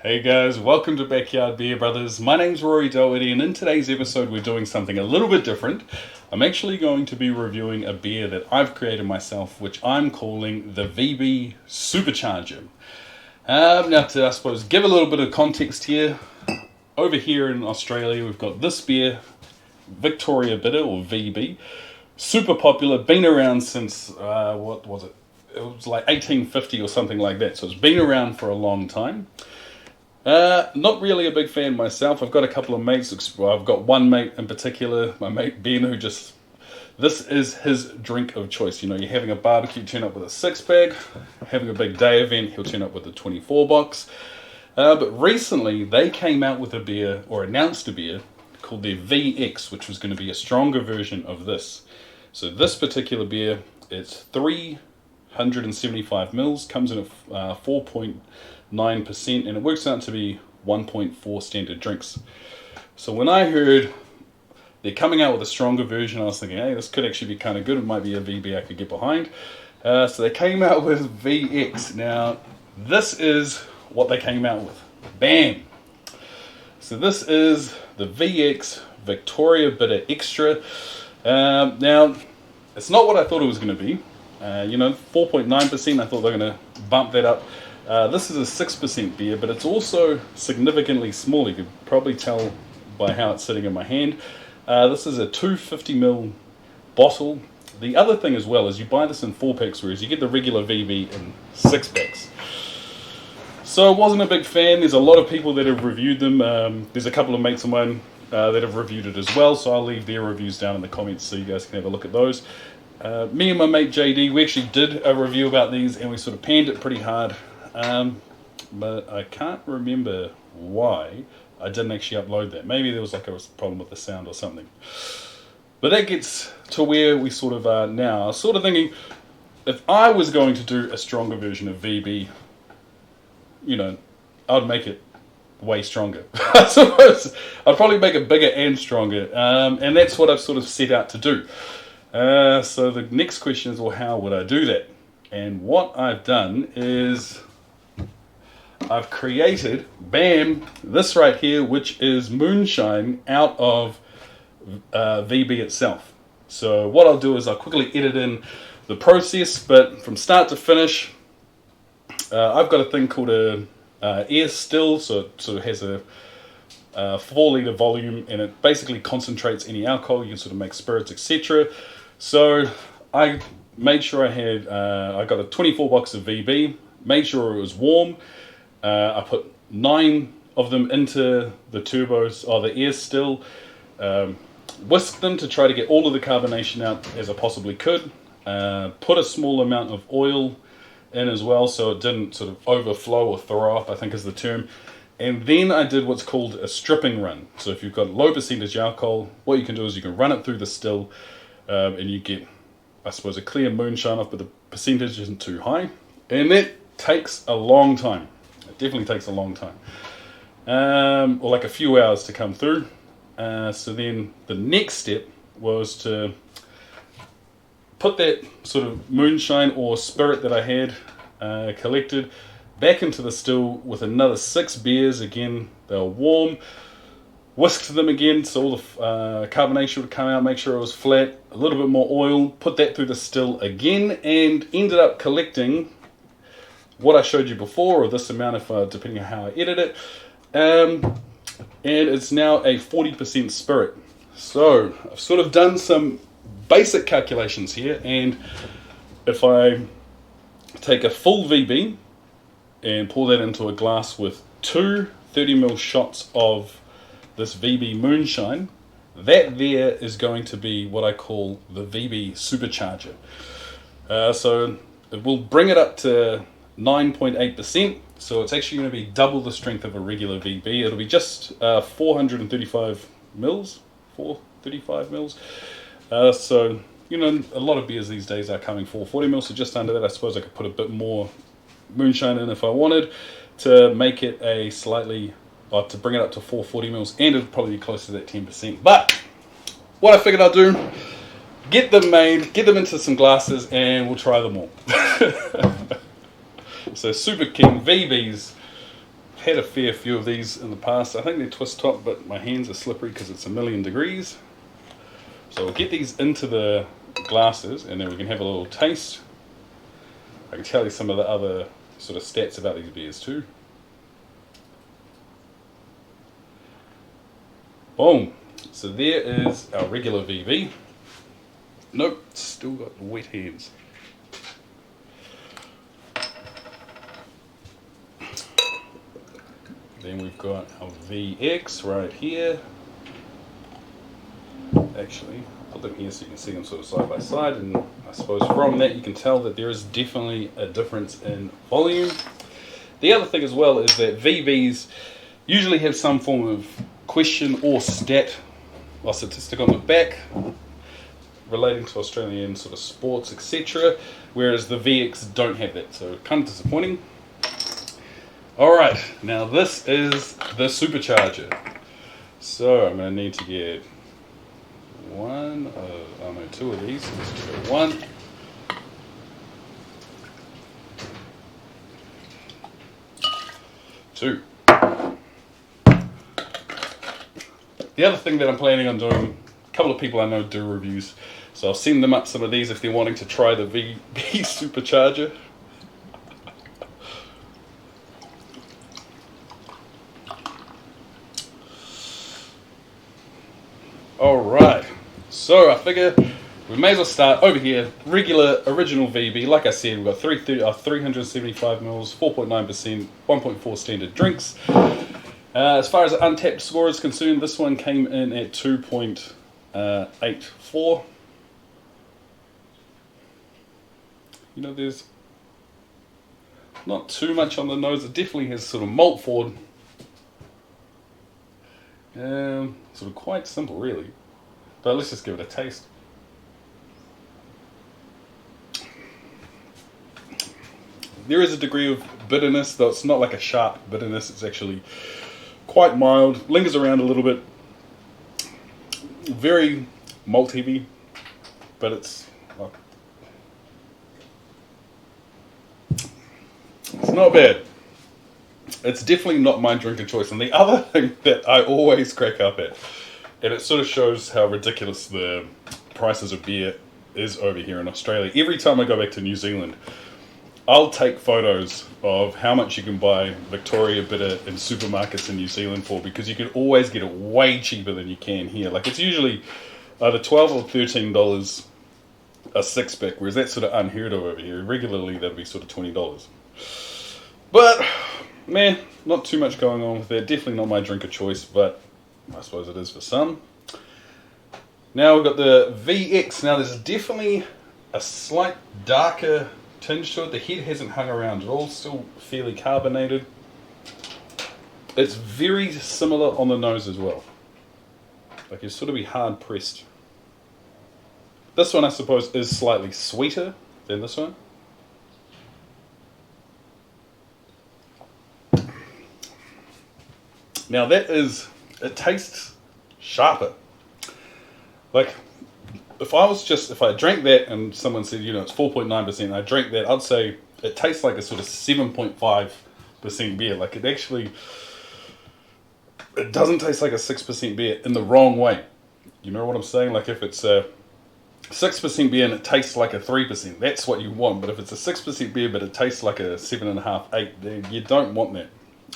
Hey guys, welcome to Backyard Beer Brothers. My name's Rory Doherty, and in today's episode we're doing something a little bit different. I'm actually going to be reviewing a beer that I've created myself, which I'm calling the VB Supercharger. Now to, I suppose, give a little bit of context here. Over here in Australia we've got this beer, Victoria Bitter, or VB. Super popular, been around since, what was it? It was like 1850 or something like that, so it's been around for a long time. Not really a big fan myself. I've got a couple of mates. I've got one mate in particular, my mate Ben, who this is his drink of choice. You know, you're having a barbecue, turn up with a 6-pack. Having a big day event, he'll turn up with a 24 box. But recently, they came out with a beer, or announced a beer, called their VX, which was going to be a stronger version of this. So this particular beer, it's 375 mils, comes in at 4.9%, and it works out to be 1.4 standard drinks. So when I heard they're coming out with a stronger version, I was thinking, hey, this could actually be kind of good. It might be a VB I could get behind. So they came out with VX. Now, this is what they came out with. Bam! So this is the VX Victoria Bitter Extra. Now, it's not what I thought it was going to be. 4.9%, I thought they were going to bump that up. This is a 6% beer, but it's also significantly smaller. You could probably tell by how it's sitting in my hand. This is a 250ml bottle. The other thing as well is you buy this in 4-packs, whereas you get the regular VB in 6-packs. So I wasn't a big fan. There's a lot of people that have reviewed them. There's a couple of mates of mine that have reviewed it as well, so I'll leave their reviews down in the comments so you guys can have a look at those. Me and my mate JD, we actually did a review about these, and we sort of panned it pretty hard. But I can't remember why I didn't actually upload that. Maybe there was like a problem with the sound or something. But that gets to where we sort of are now. I was sort of thinking, if I was going to do a stronger version of VB, I'd make it way stronger. I suppose I'd probably make it bigger and stronger. And that's what I've sort of set out to do. So the next question is, well, how would I do that? And what I've done is I've created, bam, this right here, which is moonshine out of VB itself. So what I'll do is I'll quickly edit in the process, but from start to finish, I've got a thing called a air still, so it sort of has a 4-litre volume, and it basically concentrates any alcohol. You can sort of make spirits, etc. So I made sure I got a 24 box of VB, made sure it was warm. I put 9 of them into the turbos, or the air still, whisked them to try to get all of the carbonation out as I possibly could. Put a small amount of oil in as well, so it didn't sort of overflow or throw up, I think is the term. And then I did what's called a stripping run. So if you've got low percentage alcohol, what you can do is you can run it through the still, and you get, I suppose, a clear moonshine off, but the percentage isn't too high. And that takes a long time. It definitely takes a long time. Or like a few hours to come through. So then the next step was to put that sort of moonshine or spirit that I had collected back into the still with another 6 beers. Again, they were warm. Whisked them again so all the carbonation would come out, make sure it was flat, a little bit more oil, put that through the still again, and ended up collecting what I showed you before, or this amount if depending on how I edit it. And it's now a 40% spirit. So I've sort of done some basic calculations here, and if I take a full VB and pour that into a glass with 2 30ml shots of this VB moonshine, that there is going to be what I call the VB Supercharger. So it will bring it up to 9.8%, so it's actually going to be double the strength of a regular VB. It'll be just 435 mils. So, a lot of beers these days are coming 440 mils, so just under that. I suppose I could put a bit more moonshine in if I wanted to make it to bring it up to 440 mils, and it'll probably be close to that 10%. But what I figured I'll do, get them made, get them into some glasses, and we'll try them all. So Super King VBs had a fair few of these in the past. I think they're twist top, but my hands are slippery because it's 1,000,000 degrees. So we'll get these into the glasses and then we can have a little taste. I can tell you some of the other sort of stats about these beers too. Boom. So there is our regular VB. Nope, still got wet hands. Then we've got our VX right here. Actually, I'll put them here so you can see them sort of side by side, and I suppose from that you can tell that there is definitely a difference in volume. The other thing as well is that VBs usually have some form of question or stat or statistic on the back relating to Australian sort of sports, etc., whereas the VX don't have that, so kind of disappointing. Alright, now this is the Supercharger. So I'm going to need to get two of these. Let's just go one. Two. The other thing that I'm planning on doing, a couple of people I know do reviews, so I'll send them up some of these if they're wanting to try the VB Supercharger. Alright, so I figure we may as well start over here. Regular original VB, like I said, we've got 375 mils, 4.9%, 1.4 standard drinks. As far as the untapped score is concerned, this one came in at 2.84. You know, there's not too much on the nose. It definitely has sort of malt forward. Sort of quite simple, really. But let's just give it a taste. There is a degree of bitterness, though it's not like a sharp bitterness. It's actually quite mild, lingers around a little bit. Very malt heavy, but it's not bad. It's definitely not my drink of choice. And the other thing that I always crack up at, and it sort of shows how ridiculous the prices of beer is over here in Australia. Every time I go back to New Zealand, I'll take photos of how much you can buy Victoria Bitter in supermarkets in New Zealand for, because you can always get it way cheaper than you can here. Like, it's usually either $12 or $13 a six pack, whereas that's sort of unheard of over here. Regularly, that'd be sort of $20. But man, not too much going on with that. Definitely not my drink of choice, but I suppose it is for some. Now we've got the VX. Now there's definitely a slight darker tinge to it. The head hasn't hung around at all. Still fairly carbonated. It's very similar on the nose as well. Like, you sort of be hard pressed. This one, I suppose, is slightly sweeter than this one. Now it tastes sharper. Like, if I drank that and someone said, you know, it's 4.9%, and I drank that, I'd say it tastes like a sort of 7.5% beer. Like, it doesn't taste like a 6% beer in the wrong way. You know what I'm saying? Like, if it's a 6% beer and it tastes like a 3%, that's what you want. But if it's a 6% beer but it tastes like a 7.5, 8, then you don't want that.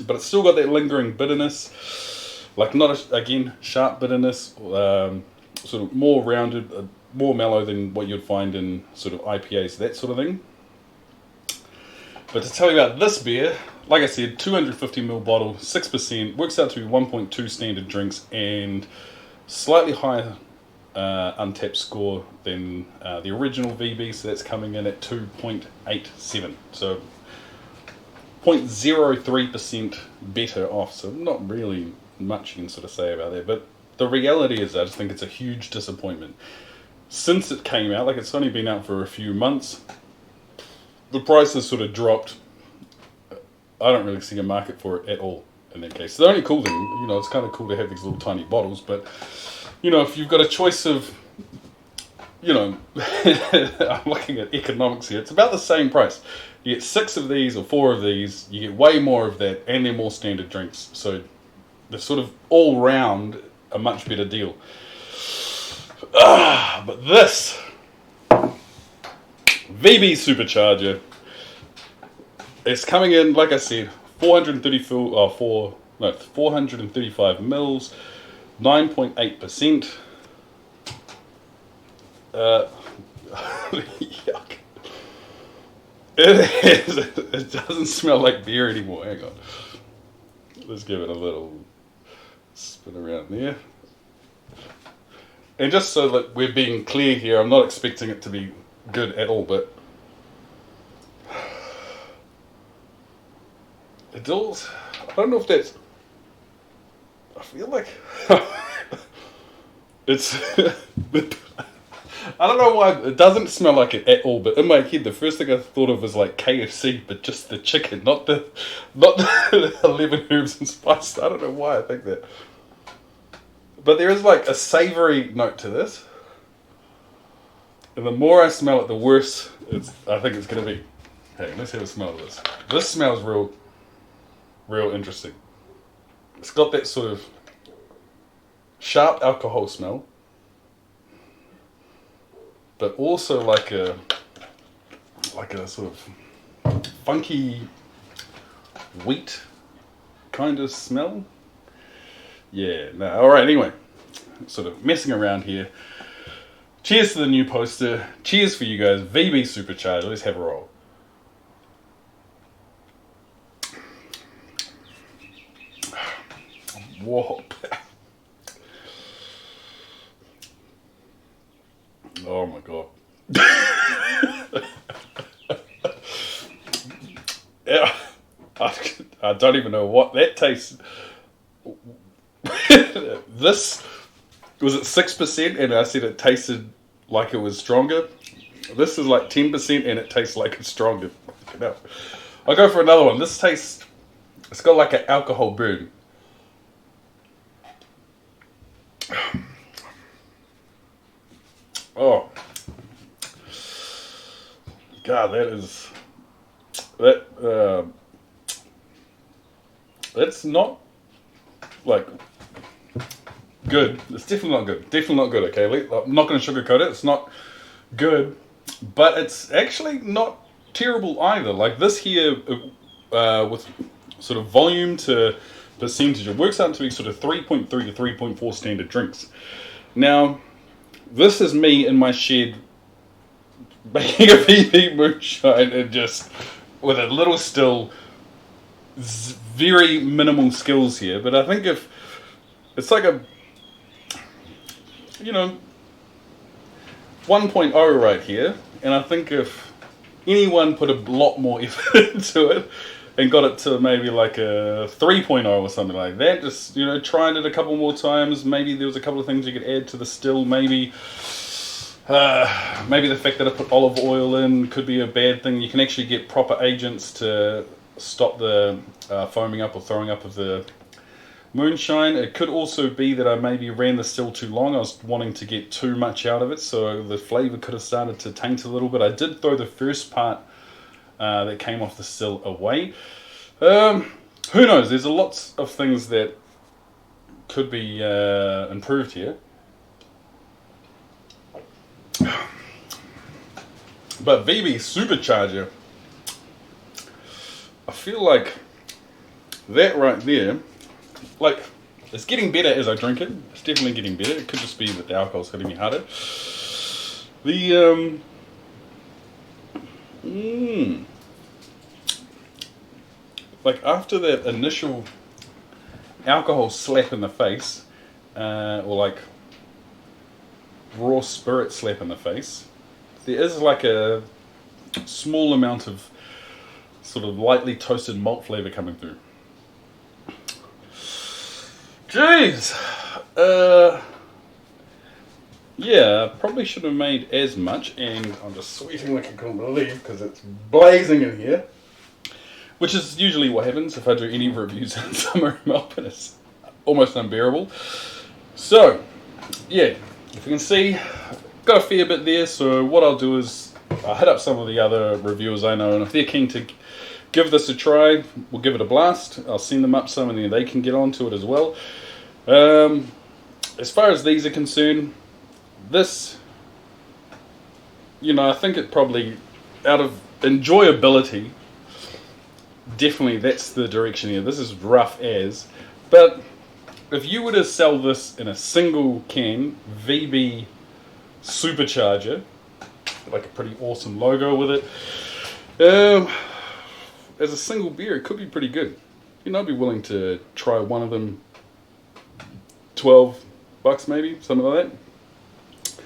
But it's still got that lingering bitterness, like not again sharp bitterness, sort of more rounded, more mellow than what you'd find in sort of IPAs, that sort of thing. But to tell you about this beer, like I said, 250ml bottle, 6%, works out to be 1.2 standard drinks, and slightly higher untapped score than the original VB, so that's coming in at 2.87. So 0.03% better off, so not really much you can sort of say about that. But the reality is, I just think it's a huge disappointment. Since it came out, like, it's only been out for a few months, the price has sort of dropped. I don't really see a market for it at all in that case. The only cool thing, you know, it's kind of cool to have these little tiny bottles, but, you know, if you've got a choice of you know, I'm looking at economics here. It's about the same price. You get 6 of these or 4 of these, you get way more of that, and they're more standard drinks. So they're sort of all round a much better deal. But this VB Supercharger, it's coming in, like I said, 435 mils, 9.8%. Yuck. It doesn't smell like beer anymore. Hang on. Let's give it a little spin around there. And just so that we're being clear here, I'm not expecting it to be good at all, but it does. I don't know if that's. I feel like it's. I don't know why it doesn't smell like it at all, but in my head the first thing I thought of was like KFC, but just the chicken, not the 11 herbs and spices. I don't know why I think that. But there is like a savoury note to this. And the more I smell it, the worse I think it's going to be. Hey, let's have a smell of this. This smells real interesting. It's got that sort of sharp alcohol smell, but also like a sort of funky wheat kind of smell. Yeah, no, alright, anyway, sort of messing around here. Cheers to the new poster. Cheers for you guys. VB Supercharger. Let's have a roll. Whoa. Oh my god. Yeah, I don't even know what that tastes. This was at 6%, and I said it tasted like it was stronger. This is like 10%, and it tastes like it's stronger. No. I'll go for another one. This tastes. It's got like an alcohol burn. Oh, God, that's not like good. It's definitely not good. Definitely not good. Okay, I'm not going to sugarcoat it. It's not good, but it's actually not terrible either. Like this here, with sort of volume to percentage, it works out to be sort of 3.3 to 3.4 standard drinks. Now, this is me in my shed making a VB moonshine and just with a little still, very minimal skills here. But I think if it's like a, 1.0 right here, and I think if anyone put a lot more effort into it and got it to maybe like a 3.0 or something like that, just tried it a couple more times, maybe there was a couple of things you could add to the still, maybe the fact that I put olive oil in could be a bad thing. You can actually get proper agents to stop the foaming up or throwing up of the moonshine. It could also be that I maybe ran the still too long. I was wanting to get too much out of it, so the flavour could have started to taint a little bit. I did throw the first part that came off the still away. Who knows? There's lots of things that could be improved here. But VB Supercharger, I feel like that right there, like, it's getting better as I drink it. It's definitely getting better. It could just be that the alcohol's hitting me harder. The like after that initial alcohol slap in the face, or like raw spirit slap in the face, there is like a small amount of sort of lightly toasted malt flavour coming through. Jeez! Yeah, probably should have made as much, and I'm just sweating like I can't believe because it's blazing in here. Which is usually what happens if I do any reviews in summer in Melbourne. It's almost unbearable. So, yeah, if you can see, got a fair bit there, so what I'll do is I'll hit up some of the other reviewers I know, and if they're keen to give this a try, we'll give it a blast. I'll send them up some, and then they can get onto it as well. As far as these are concerned, this, I think it probably, out of enjoyability, definitely that's the direction here. This is rough as, but if you were to sell this in a single can, VB Supercharger, like a pretty awesome logo with it, as a single beer, it could be pretty good. I'd be willing to try one of them. $12 maybe, something like that.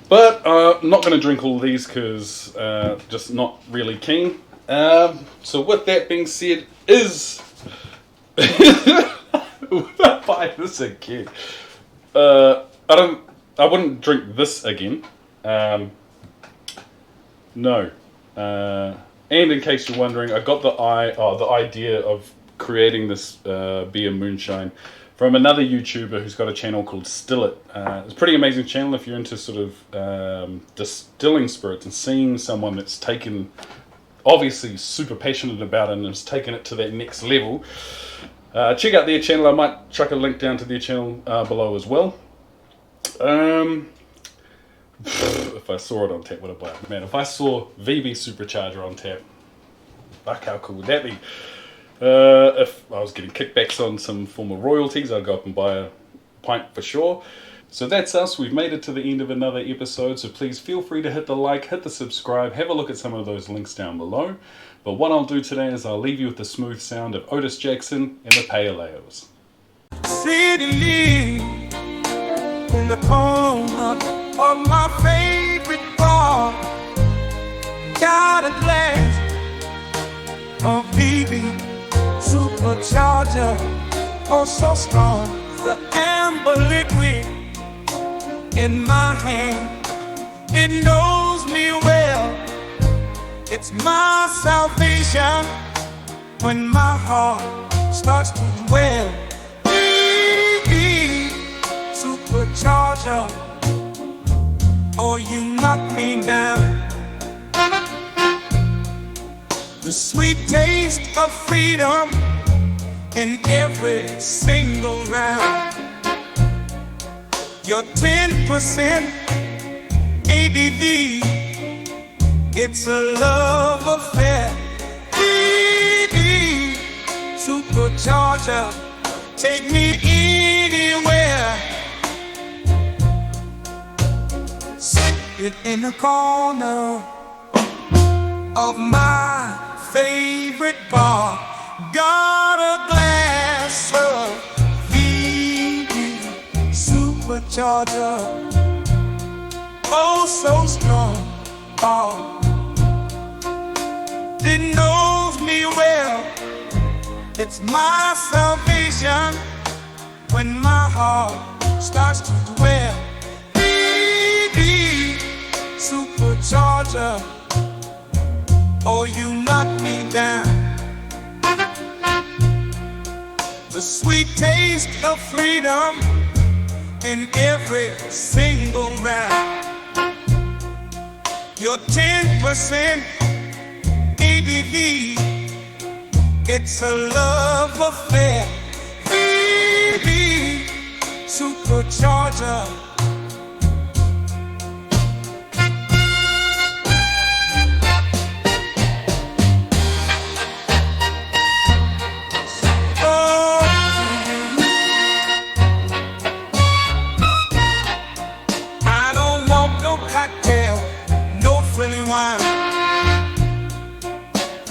But I'm not going to drink all of these because just not really keen. So with that being said, would I buy this again? I wouldn't drink this again. No. And in case you're wondering, I got the idea of creating this beer moonshine from another YouTuber who's got a channel called Still It. It's a pretty amazing channel if you're into sort of distilling spirits and seeing someone that's taken, obviously super passionate about it and has taken it to that next level. Check out their channel. I might chuck a link down to their channel below as well. If I saw it on tap, would I buy it? Man, if I saw VB Supercharger on tap, fuck, how cool would that be? If I was getting kickbacks on some form of royalties, I'd go up and buy a pint for sure. So that's us. We've made it to the end of another episode, so please feel free to hit the like, hit the subscribe, have a look at some of those links down below. But what I'll do today is I'll leave you with the smooth sound of Otis Jackson and the Pale Ales. Sitting in the corner of my favorite bar, got a glass of VB Supercharger, oh so strong, the amber liquid in my hand, it knows me well, it's my salvation when my heart starts to dwell. VB Supercharger, oh you knock me down. The sweet taste of freedom in every single round. Your 10% ABV, it's a love affair. VB Supercharger, take me anywhere. Sit in the corner of my favorite bar, got a glass of VB Supercharger, oh so strong, oh, it knows me well, it's my salvation when my heart starts to dwell. VB Supercharger, oh you knock me down. The sweet taste of freedom in every single round. Your 10% ABV, it's a love affair. VB Supercharger.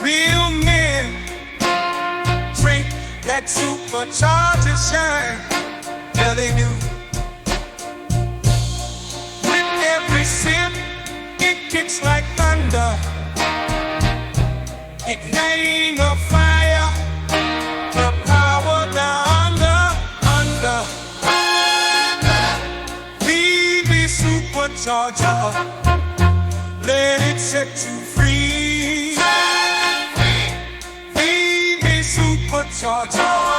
Real men drink that supercharger shine. Yeah, they do. With every sip, it kicks like thunder, igniting a fire, the power down under. VB Supercharger, let it set you free. VB Supercharger.